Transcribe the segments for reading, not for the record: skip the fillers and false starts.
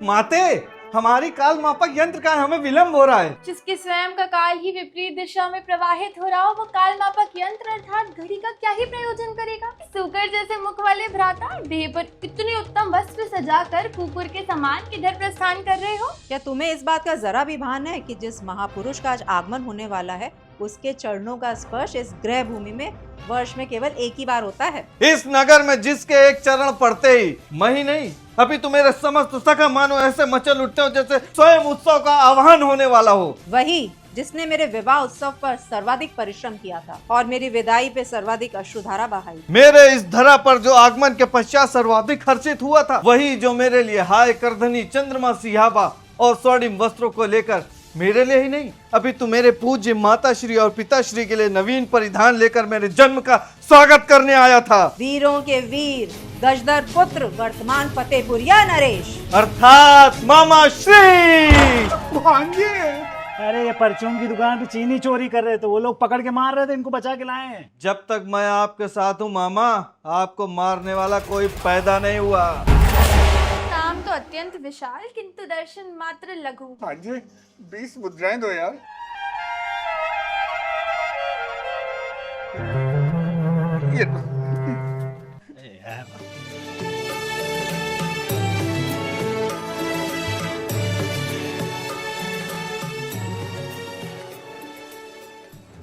माते, हमारी काल मापक यंत्र का हमें विलम्ब हो रहा है। जिसके स्वयं का काल ही विपरीत दिशा में प्रवाहित हो रहा हो, वो काल मापक यंत्र अर्थात घड़ी का क्या ही प्रयोजन करेगा। सूकर जैसे मुख वाले भ्राता देह पर इतने उत्तम वस्त्र सजाकर कुकुर के समान किधर प्रस्थान कर रहे हो? क्या तुम्हें इस बात का जरा भी भान है कि जिस महापुरुष का आज आगमन होने वाला है, उसके चरणों का स्पर्श इस ग्रह भूमि में वर्ष में केवल एक ही बार होता है। इस नगर में जिसके एक चरण पड़ते ही मैं ही नहीं, अभी तो मेरे समस्त सखा मानो ऐसे मचल उठते हो जैसे स्वयं उत्सव का आह्वान होने वाला हो। वही जिसने मेरे विवाह उत्सव पर सर्वाधिक परिश्रम किया था और मेरी विदाई पे सर्वाधिक अश्रुधारा बहाई। मेरे इस धरा पर जो आगमन के पश्चात सर्वाधिक हर्षित हुआ था, वही जो मेरे लिए हाय करधनी चंद्रमा सिहाबा और स्वर्णिम वस्त्रों को लेकर मेरे लिए ही नहीं, अभी तो मेरे पूज्य माता श्री और पिताश्री के लिए नवीन परिधान लेकर मेरे जन्म का स्वागत करने आया था। वीरों के वीर गजदर पुत्र वर्तमान फतेहपुरिया नरेश अर्थात मामा श्री। भांजे, अरे ये परचून की दुकान पे चीनी चोरी कर रहे थे, वो लोग पकड़ के मार रहे थे, इनको बचा के लाए हैं। जब तक मैं आपके साथ हूँ मामा, आपको मारने वाला कोई पैदा नहीं हुआ। नाम तो अत्यंत विशाल किंतु दर्शन मात्र लघु। भांजे 20 मुद्राएं दो यार। ये लो।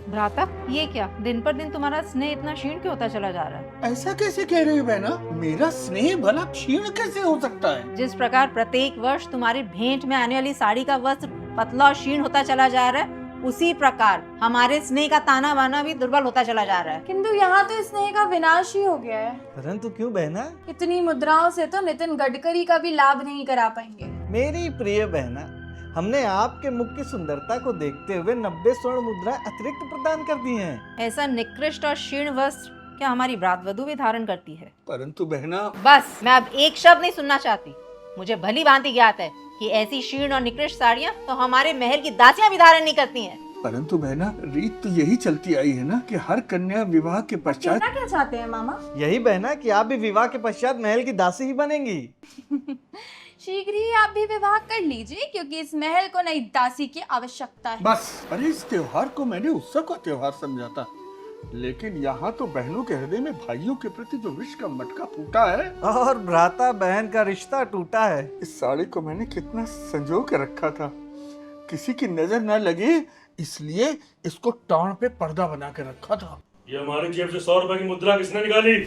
भ्राता, ये क्या दिन पर दिन तुम्हारा स्नेह इतना क्षीण क्यों होता चला जा रहा है? ऐसा कैसे कह रही हो बहना? मेरा स्नेह भला क्षीण कैसे हो सकता है? जिस प्रकार प्रत्येक वर्ष तुम्हारी भेंट में आने वाली साड़ी का वस्त्र पतला और क्षीण होता चला जा रहा है, उसी प्रकार हमारे स्नेह का ताना बाना भी दुर्बल होता चला जा रहा है। किंतु यहाँ तो स्नेह का विनाश ही हो गया है। परंतु क्यों बहना? इतनी मुद्राओं से तो नितिन गडकरी का भी लाभ नहीं करा पाएंगे। मेरी प्रिय बहना, हमने आपके मुख की सुंदरता को देखते हुए 90 स्वर्ण मुद्राएं अतिरिक्त प्रदान कर दी हैं। ऐसा निकृष्ट और क्षीण वस्त्र क्या हमारी ब्रात वधू भी धारण करती है? परंतु बहना, बस मैं अब एक शब्द नहीं सुनना चाहती। मुझे भली भांति ज्ञात है कि ऐसी क्षीण और निकृष्ट साड़ियाँ तो हमारे महल की दासियां भी धारण नहीं करती हैं। परंतु बहना, रीत तो यही चलती आई है ना कि हर कन्या विवाह के पश्चात। कहना क्या चाहते हैं मामा? यही बहना कि आप भी विवाह के पश्चात महल की दासी ही बनेंगी। शीघ्र ही आप भी विवाह कर लीजिए, क्योंकि इस महल को नई दासी की आवश्यकता है। बस, अरे इस त्योहार को मैंने उत्सव का त्योहार समझा था, लेकिन यहाँ तो बहनों के हृदय में भाइयों के प्रति जो विष का मटका फूटा है और भ्राता बहन का रिश्ता टूटा है। इस साड़ी को मैंने कितना संजो के रखा था, किसी की नजर न लगे इसलिए इसको टांड पे पर्दा बना के रखा था। ये हमारी जेब से 100 रुपए की मुद्रा किसने निकाली?